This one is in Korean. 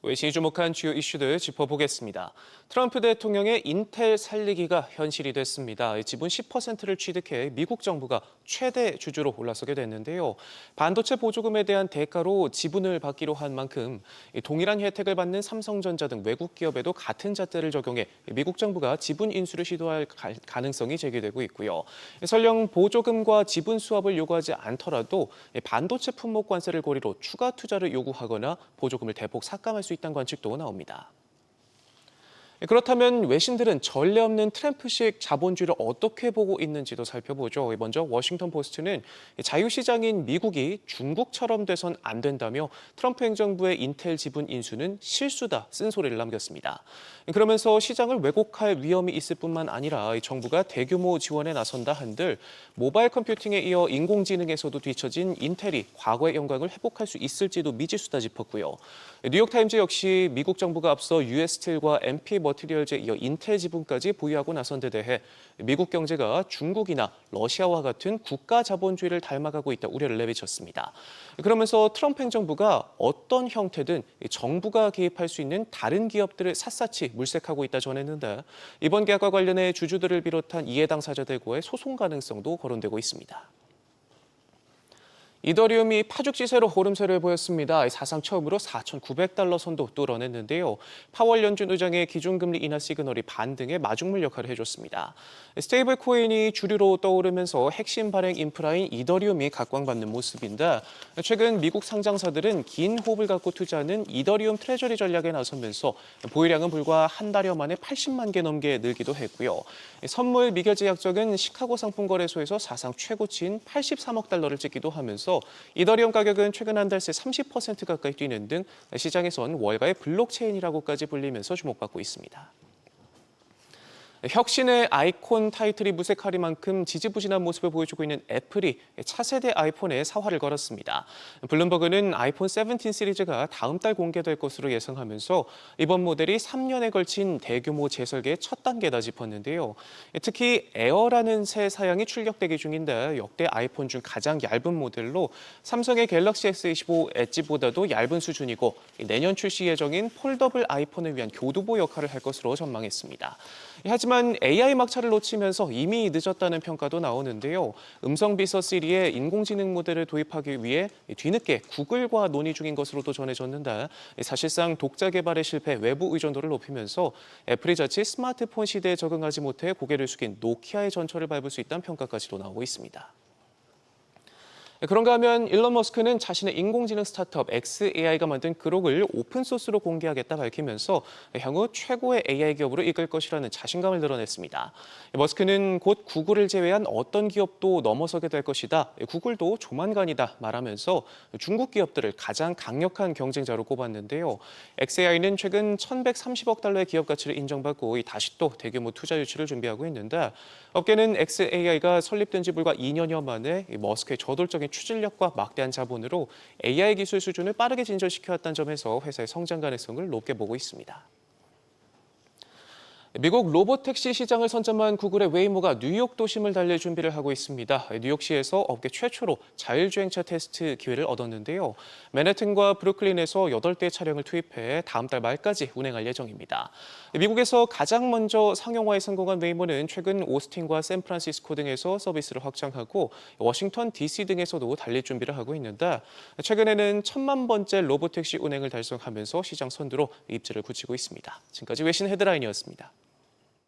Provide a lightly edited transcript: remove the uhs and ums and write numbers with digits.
외신이 주목한 주요 이슈들 짚어보겠습니다. 트럼프 대통령의 인텔 살리기가 현실이 됐습니다. 지분 10%를 취득해 미국 정부가 최대 주주로 올라서게 됐는데요. 반도체 보조금에 대한 대가로 지분을 받기로 한 만큼 동일한 혜택을 받는 삼성전자 등 외국 기업에도 같은 잣대를 적용해 미국 정부가 지분 인수를 시도할 가능성이 제기되고 있고요. 설령 보조금과 지분 수합을 요구하지 않더라도 반도체 품목 관세를 고리로 추가 투자를 요구하거나 보조금을 대폭 삭감할 수 있다는 관측도 나옵니다. 그렇다면 외신들은 전례 없는 트럼프식 자본주의를 어떻게 보고 있는지도 살펴보죠. 먼저 워싱턴 포스트는 자유시장인 미국이 중국처럼 돼선 안 된다며 트럼프 행정부의 인텔 지분 인수는 실수다 쓴소리를 남겼습니다. 그러면서 시장을 왜곡할 위험이 있을 뿐만 아니라 정부가 대규모 지원에 나선다 한들 모바일 컴퓨팅에 이어 인공지능에서도 뒤처진 인텔이 과거의 영광을 회복할 수 있을지도 미지수다 짚었고요. 뉴욕타임즈 역시 미국 정부가 앞서 US 스틸과 MP 머티리얼즈에 이어 인텔 지분까지 보유하고 나선 데 대해 미국 경제가 중국이나 러시아와 같은 국가 자본주의를 닮아가고 있다 우려를 내비쳤습니다. 그러면서 트럼프 행정부가 어떤 형태든 정부가 개입할 수 있는 다른 기업들을 샅샅이 물색하고 있다 전했는데 이번 계약과 관련해 주주들을 비롯한 이해 당사자들과의 소송 가능성도 거론되고 있습니다. 이더리움이 파죽지세로 오름세를 보였습니다. 사상 처음으로 4,900달러 선도 뚫어냈는데요. 파월 연준 의장의 기준금리 인하 시그널이 반등의 마중물 역할을 해줬습니다. 스테이블 코인이 주류로 떠오르면서 핵심 발행 인프라인 이더리움이 각광받는 모습인데 최근 미국 상장사들은 긴 호흡을 갖고 투자하는 이더리움 트레저리 전략에 나서면서 보유량은 불과 한 달여 만에 80만 개 넘게 늘기도 했고요. 선물 미결제 약정은 시카고 상품거래소에서 사상 최고치인 83억 달러를 찍기도 하면서 이더리움 가격은 최근 한 달 새 30% 가까이 뛰는 등 시장에선 월가의 블록체인이라고까지 불리면서 주목받고 있습니다. 혁신의 아이콘 타이틀이 무색하리만큼 지지부진한 모습을 보여주고 있는 애플이 차세대 아이폰에 사활을 걸었습니다. 블룸버그는 아이폰 17 시리즈가 다음 달 공개될 것으로 예상하면서 이번 모델이 3년에 걸친 대규모 재설계의 첫 단계다 짚었는데요. 특히 에어라는 새 사양이 출격대기 중인데 역대 아이폰 중 가장 얇은 모델로 삼성의 갤럭시 S25 엣지보다도 얇은 수준이고 내년 출시 예정인 폴더블 아이폰을 위한 교두보 역할을 할 것으로 전망했습니다. 하지만 AI 막차를 놓치면서 이미 늦었다는 평가도 나오는데요. 음성 비서 시리에 인공지능 모델을 도입하기 위해 뒤늦게 구글과 논의 중인 것으로도 전해졌는데 사실상 독자 개발에 실패 외부 의존도를 높이면서 애플이 자칫 스마트폰 시대에 적응하지 못해 고개를 숙인 노키아의 전철을 밟을 수 있다는 평가까지도 나오고 있습니다. 그런가 하면 일론 머스크는 자신의 인공지능 스타트업 xAI가 만든 그록을 오픈소스로 공개하겠다 밝히면서 향후 최고의 AI 기업으로 이끌 것이라는 자신감을 드러냈습니다. 머스크는 곧 구글을 제외한 어떤 기업도 넘어서게 될 것이다. 구글도 조만간이다 말하면서 중국 기업들을 가장 강력한 경쟁자로 꼽았는데요. xAI는 최근 1,130억 달러의 기업 가치를 인정받고 다시 또 대규모 투자 유치를 준비하고 있는데 업계는 xAI가 설립된 지 불과 2년여 만에 머스크의 저돌적인 추진력과 막대한 자본으로 AI 기술 수준을 빠르게 진전시켜왔다는 점에서 회사의 성장 가능성을 높게 보고 있습니다. 미국 로봇택시 시장을 선점한 구글의 웨이모가 뉴욕 도심을 달릴 준비를 하고 있습니다. 뉴욕시에서 업계 최초로 자율주행차 테스트 기회를 얻었는데요. 맨해튼과 브루클린에서 8대의 차량을 투입해 다음 달 말까지 운행할 예정입니다. 미국에서 가장 먼저 상용화에 성공한 웨이모는 최근 오스틴과 샌프란시스코 등에서 서비스를 확장하고 워싱턴 DC 등에서도 달릴 준비를 하고 있는데 최근에는 1,000만 번째 로봇택시 운행을 달성하면서 시장 선두로 입지를 굳히고 있습니다. 지금까지 외신 헤드라인이었습니다.